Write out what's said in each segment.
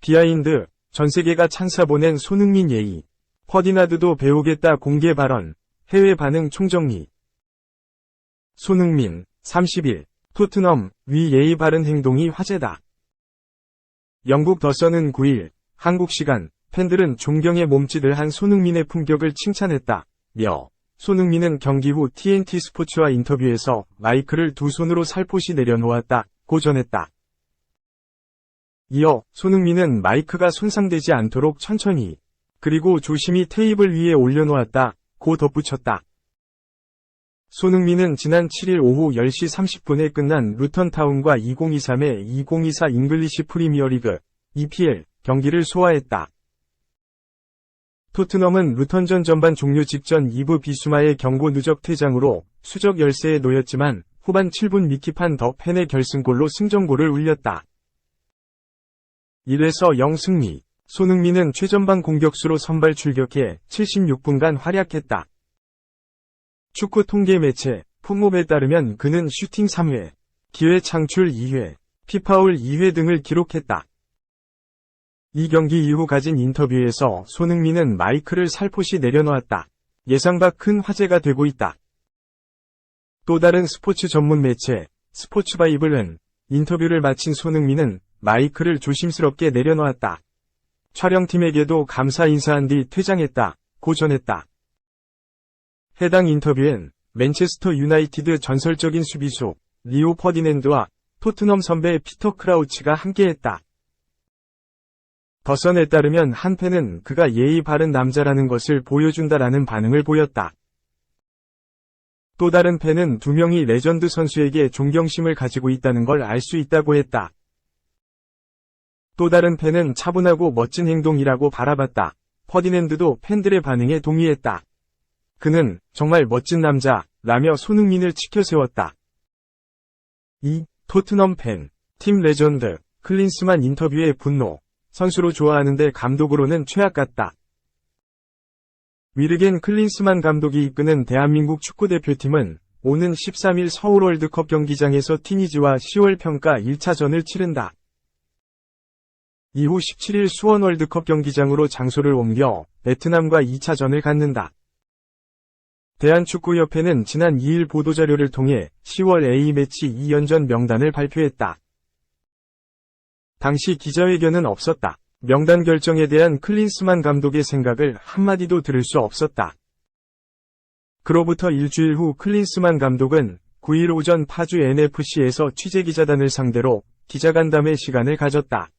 비하인드, 전세계가 찬사 보낸 손흥민 예의. 퍼디나드도 배우겠다 공개 발언. 해외 반응 총정리. 손흥민, 30일, 토트넘, 위 예의 바른 행동이 화제다. 영국 더선은 9일, 한국 시간, 팬들은 존경의 몸짓을 한 손흥민의 품격을 칭찬했다. 손흥민은 경기 후 TNT 스포츠와 인터뷰에서 마이크를 두 손으로 살포시 내려놓았다 고 전했다. 이어 손흥민은 마이크가 손상되지 않도록 천천히 그리고 조심히 테이블 위에 올려놓았다 고 덧붙였다. 손흥민은 지난 7일 오후 10시 30분에 끝난 루턴타운과 2023의 2024 잉글리시 프리미어리그 EPL 경기를 소화했다. 토트넘은 루턴전 전반 종료 직전 이브 비수마의 경고 누적 퇴장으로 수적 열세에 놓였지만 후반 7분 미키판 더 펜의 결승골로 승전골을 울렸다. 1에서 0 승리. 손흥민은 최전방 공격수로 선발 출격해 76분간 활약했다. 축구 통계 매체 풋몹에 따르면 그는 슈팅 3회, 기회 창출 2회, 피파울 2회 등을 기록했다. 이 경기 이후 가진 인터뷰에서 손흥민은 마이크를 살포시 내려놓았다. 예상 밖 큰 화제가 되고 있다. 또 다른 스포츠 전문 매체 스포츠바이블은 인터뷰를 마친 손흥민은 마이크를 조심스럽게 내려놓았다. 촬영팀에게도 감사 인사한 뒤 퇴장했다 고 전했다. 해당 인터뷰엔 맨체스터 유나이티드 전설적인 수비수 리오 퍼디낸드와 토트넘 선배 피터 크라우치가 함께했다. 더선에 따르면 한 팬은 그가 예의 바른 남자라는 것을 보여준다라는 반응을 보였다. 또 다른 팬은 두 명이 레전드 선수에게 존경심을 가지고 있다는 걸 알 수 있다고 했다. 또 다른 팬은 차분하고 멋진 행동이라고 바라봤다. 퍼디낸드도 팬들의 반응에 동의했다. 그는 정말 멋진 남자 라며 손흥민을 치켜세웠다. 2. 토트넘 팬, 팀 레전드, 클린스만 인터뷰의 분노. 선수로 좋아하는데 감독으로는 최악 같다. 위르겐 클린스만 감독이 이끄는 대한민국 축구대표팀은 오는 13일 서울 월드컵 경기장에서 티니지와 10월 평가 1차전을 치른다. 이후 17일 수원 월드컵 경기장으로 장소를 옮겨 베트남과 2차전을 갖는다. 대한축구협회는 지난 2일 보도자료를 통해 10월 A매치 2연전 명단을 발표했다. 당시 기자회견은 없었다. 명단 결정에 대한 클린스만 감독의 생각을 한마디도 들을 수 없었다. 그로부터 일주일 후 클린스만 감독은 9일 오전 파주 NFC에서 취재기자단을 상대로 기자간담회 시간을 가졌다.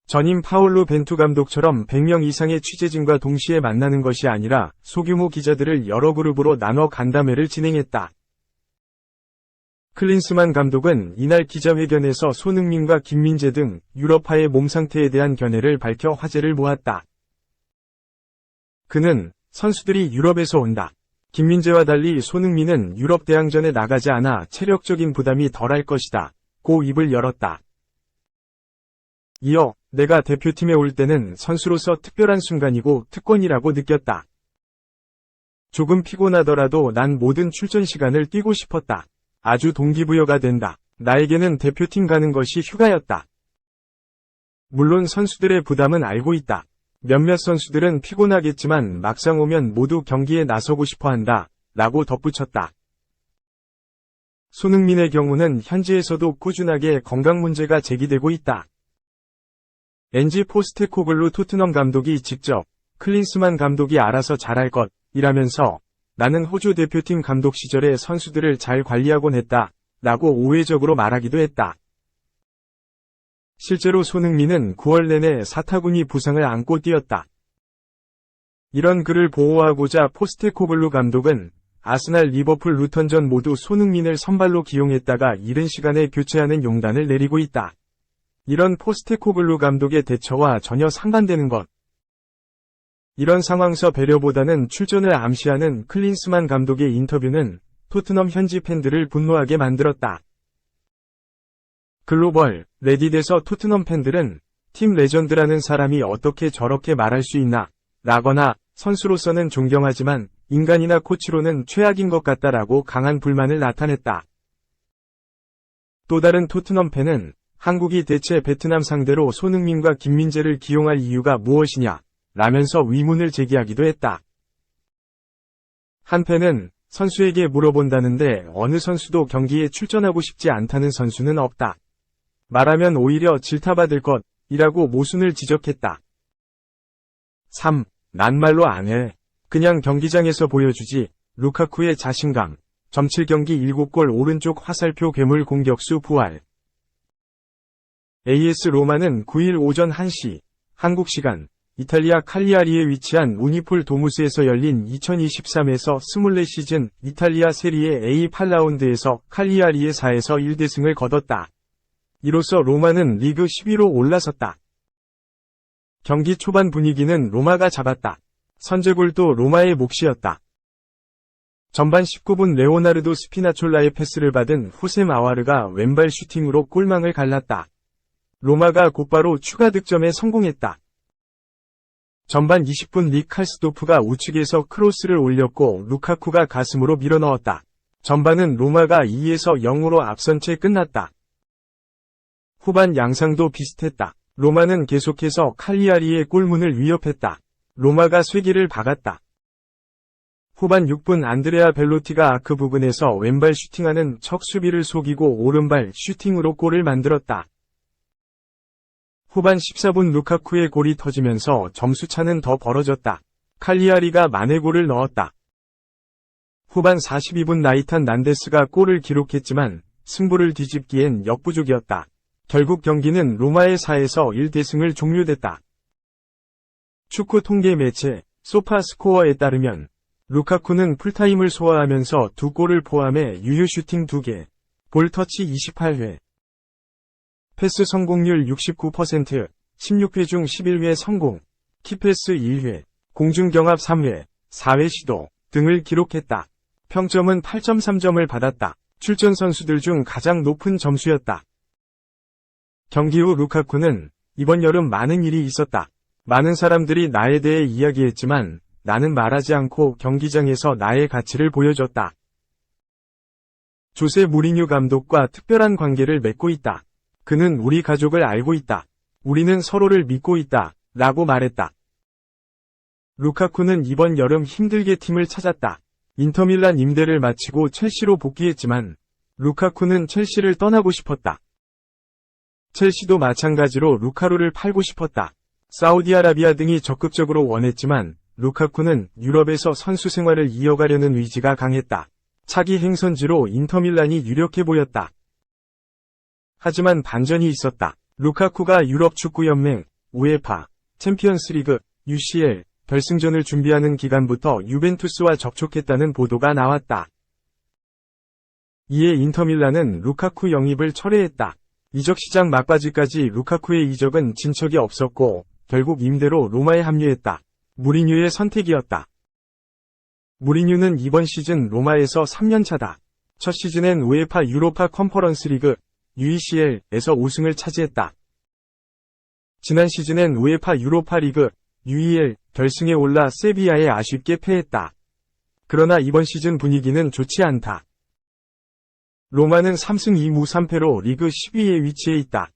전임 파올로 벤투 감독처럼 100명 이상의 취재진과 동시에 만나는 것이 아니라 소규모 기자들을 여러 그룹으로 나눠 간담회를 진행했다. 클린스만 감독은 이날 기자회견에서 손흥민과 김민재 등 유럽파의 몸 상태에 대한 견해를 밝혀 화제를 모았다. 그는 선수들이 유럽에서 온다. 김민재와 달리 손흥민은 유럽 대항전에 나가지 않아 체력적인 부담이 덜할 것이다. 고 입을 열었다. 이어 내가 대표팀에 올 때는 선수로서 특별한 순간이고 특권이라고 느꼈다. 조금 피곤하더라도 난 모든 출전 시간을 뛰고 싶었다. 아주 동기부여가 된다. 나에게는 대표팀 가는 것이 휴가였다. 물론 선수들의 부담은 알고 있다. 몇몇 선수들은 피곤하겠지만 막상 오면 모두 경기에 나서고 싶어 한다. 라고 덧붙였다. 손흥민의 경우는 현지에서도 꾸준하게 건강 문제가 제기되고 있다. 엔지 포스테코글루 토트넘 감독이 직접 클린스만 감독이 알아서 잘할 것이라면서 나는 호주 대표팀 감독 시절에 선수들을 잘 관리하곤 했다. 라고 우회적으로 말하기도 했다. 실제로 손흥민은 9월 내내 사타구니 부상을 안고 뛰었다. 이런 그를 보호하고자 포스테코글루 감독은 아스날 리버풀 루턴전 모두 손흥민을 선발로 기용했다가 이른 시간에 교체하는 용단을 내리고 있다. 이런 포스테코글루 감독의 대처와 전혀 상반되는 것. 이런 상황서 배려보다는 출전을 암시하는 클린스만 감독의 인터뷰는 토트넘 현지 팬들을 분노하게 만들었다. 글로벌 레딧에서 토트넘 팬들은 팀 레전드라는 사람이 어떻게 저렇게 말할 수 있나 라거나 선수로서는 존경하지만 인간이나 코치로는 최악인 것 같다라고 강한 불만을 나타냈다. 또 다른 토트넘 팬은 한국이 대체 베트남 상대로 손흥민과 김민재를 기용할 이유가 무엇이냐 라면서 의문을 제기하기도 했다. 한 팬은 선수에게 물어본다는데 어느 선수도 경기에 출전하고 싶지 않다는 선수는 없다. 말하면 오히려 질타받을 것이라고 모순을 지적했다. 3. 난 말로 안 해. 그냥 경기장에서 보여주지. 루카쿠의 자신감. 점칠 경기 7골 오른쪽 화살표 괴물 공격수 부활. AS 로마는 9일 오전 1시 한국 시간 이탈리아 칼리아리에 위치한 우니폴 도무스에서 열린 2023에서 24시즌 이탈리아 세리에 A 8라운드에서 칼리아리의 4에서 1대승을 거뒀다. 이로써 로마는 리그 10위로 올라섰다. 경기 초반 분위기는 로마가 잡았다. 선제골도 로마의 몫이었다. 전반 19분 레오나르도 스피나촐라의 패스를 받은 후세 마와르가 왼발 슈팅으로 골망을 갈랐다. 로마가 곧바로 추가 득점에 성공했다. 전반 20분 릭 칼스도프가 우측에서 크로스를 올렸고 루카쿠가 가슴으로 밀어넣었다. 전반은 로마가 2에서 0으로 앞선 채 끝났다. 후반 양상도 비슷했다. 로마는 계속해서 칼리아리의 골문을 위협했다. 로마가 쐐기를 박았다. 후반 6분 안드레아 벨로티가 아크 부근에서 왼발 슈팅하는 척 수비를 속이고 오른발 슈팅으로 골을 만들었다. 후반 14분 루카쿠의 골이 터지면서 점수차는 더 벌어졌다. 칼리아리가 만회골을 넣었다. 후반 42분 나이탄 난데스가 골을 기록했지만 승부를 뒤집기엔 역부족이었다. 결국 경기는 로마의 4에서 1대승을 종료됐다. 축구 통계 매체 소파스코어에 따르면 루카쿠는 풀타임을 소화하면서 2골을 포함해 유효 슈팅 2개, 볼 터치 28회, 패스 성공률 69%, 16회 중 11회 성공, 키패스 1회, 공중경합 3회, 4회 시도 등을 기록했다. 평점은 8.3점을 받았다. 출전 선수들 중 가장 높은 점수였다. 경기 후 루카쿠는 이번 여름 많은 일이 있었다. 많은 사람들이 나에 대해 이야기했지만 나는 말하지 않고 경기장에서 나의 가치를 보여줬다. 조세 무리뉴 감독과 특별한 관계를 맺고 있다. 그는 우리 가족을 알고 있다. 우리는 서로를 믿고 있다. 라고 말했다. 루카쿠는 이번 여름 힘들게 팀을 찾았다. 인터밀란 임대를 마치고 첼시로 복귀했지만 루카쿠는 첼시를 떠나고 싶었다. 첼시도 마찬가지로 루카쿠를 팔고 싶었다. 사우디아라비아 등이 적극적으로 원했지만 루카쿠는 유럽에서 선수 생활을 이어가려는 의지가 강했다. 차기 행선지로 인터밀란이 유력해 보였다. 하지만 반전이 있었다. 루카쿠가 유럽축구연맹, 우에파, 챔피언스리그, UCL, 결승전을 준비하는 기간부터 유벤투스와 접촉했다는 보도가 나왔다. 이에 인터밀란은 루카쿠 영입을 철회했다. 이적 시장 막바지까지 루카쿠의 이적은 진척이 없었고 결국 임대로 로마에 합류했다. 무리뉴의 선택이었다. 무리뉴는 이번 시즌 로마에서 3년차다. 첫 시즌엔 우에파 유로파 컨퍼런스 리그 UECL에서 우승을 차지했다. 지난 시즌엔 우에파 유로파 리그 UEL 결승에 올라 세비야에 아쉽게 패했다. 그러나 이번 시즌 분위기는 좋지 않다. 로마는 3승 2무 3패로 리그 10위에 위치해 있다.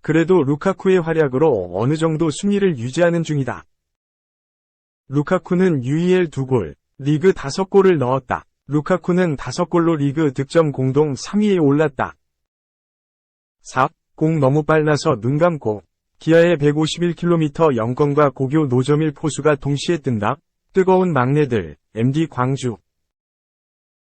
그래도 루카쿠의 활약으로 어느 정도 순위를 유지하는 중이다. 루카쿠는 UEL 2골, 리그 5골을 넣었다. 루카쿠는 5골로 리그 득점 공동 3위에 올랐다. 4. 공 너무 빨라서 눈 감고 기아의 151km 영건과 고교 노점일 포수가 동시에 뜬다. 뜨거운 막내들, MD 광주.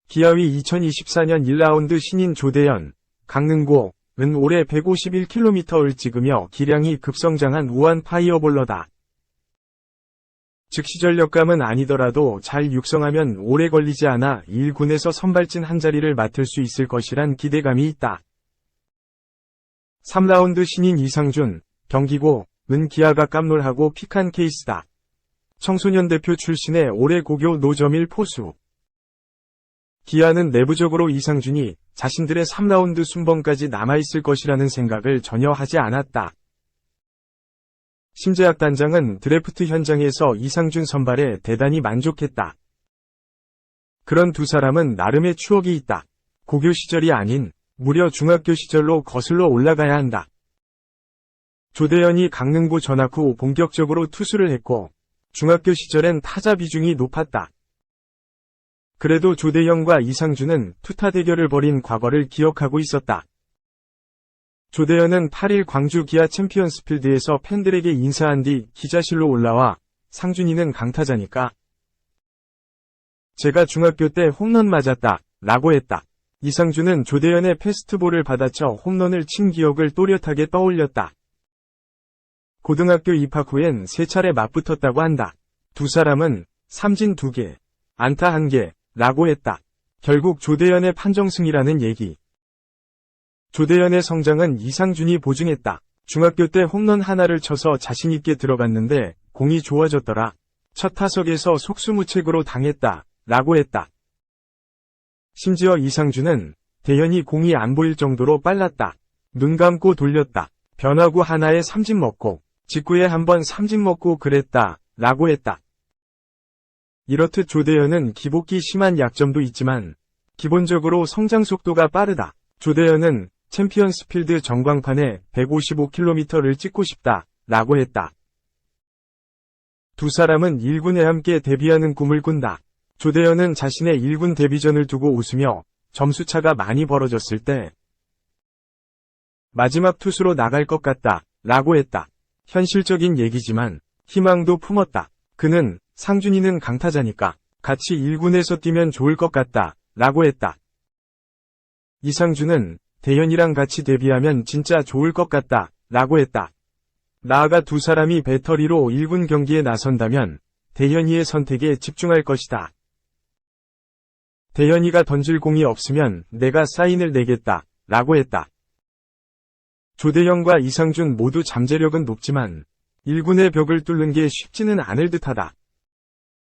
기아위 2024년 1라운드 신인 조대현, 강능고은 올해 151km를 찍으며 기량이 급성장한 우한 파이어볼러다. 즉시 전력감은 아니더라도 잘 육성하면 오래 걸리지 않아 1군에서 선발진 한 자리를 맡을 수 있을 것이란 기대감이 있다. 3라운드 신인 이상준, 경기고은 기아가 깜놀하고 픽한 케이스다. 청소년 대표 출신의 올해 고교 노점일 포수. 기아는 내부적으로 이상준이 자신들의 3라운드 순번까지 남아있을 것이라는 생각을 전혀 하지 않았다. 심재학 단장은 드래프트 현장에서 이상준 선발에 대단히 만족했다. 그런 두 사람은 나름의 추억이 있다. 고교 시절이 아닌 무려 중학교 시절로 거슬러 올라가야 한다. 조대현이 강릉고 전학 후 본격적으로 투수를 했고 중학교 시절엔 타자 비중이 높았다. 그래도 조대현과 이상준은 투타 대결을 벌인 과거를 기억하고 있었다. 조대현은 8일 광주 기아 챔피언스필드에서 팬들에게 인사한 뒤 기자실로 올라와 상준이는 강타자니까 제가 중학교 때 홈런 맞았다 라고 했다. 이상준은 조대현의 패스트볼을 받아쳐 홈런을 친 기억을 또렷하게 떠올렸다. 고등학교 입학 후엔 3차례 맞붙었다고 한다. 두 사람은 삼진 2개, 안타 1개 라고 했다. 결국 조대현의 판정승이라는 얘기. 조대현의 성장은 이상준이 보증했다. 중학교 때 홈런 하나를 쳐서 자신있게 들어갔는데 공이 좋아졌더라. 첫 타석에서 속수무책으로 당했다 라고 했다. 심지어 이상준은 대현이 공이 안 보일 정도로 빨랐다. 눈 감고 돌렸다. 변화구 하나에 삼진 먹고 직구에 한번 삼진 먹고 그랬다 라고 했다. 이렇듯 조대현은 기복기 심한 약점도 있지만 기본적으로 성장 속도가 빠르다. 조대현은 챔피언스필드 전광판에 155km를 찍고 싶다 라고 했다. 두 사람은 1군에 함께 데뷔하는 꿈을 꾼다. 조대현은 자신의 1군 데뷔전을 두고 웃으며 점수차가 많이 벌어졌을 때 마지막 투수로 나갈 것 같다 라고 했다. 현실적인 얘기지만 희망도 품었다. 그는 상준이는 강타자니까 같이 1군에서 뛰면 좋을 것 같다 라고 했다. 이상준은 대현이랑 같이 데뷔하면 진짜 좋을 것 같다 라고 했다. 나아가 두 사람이 배터리로 1군 경기에 나선다면 대현이의 선택에 집중할 것이다. 대현이가 던질 공이 없으면 내가 사인을 내겠다 라고 했다. 조대현과 이상준 모두 잠재력은 높지만 1군의 벽을 뚫는 게 쉽지는 않을 듯하다.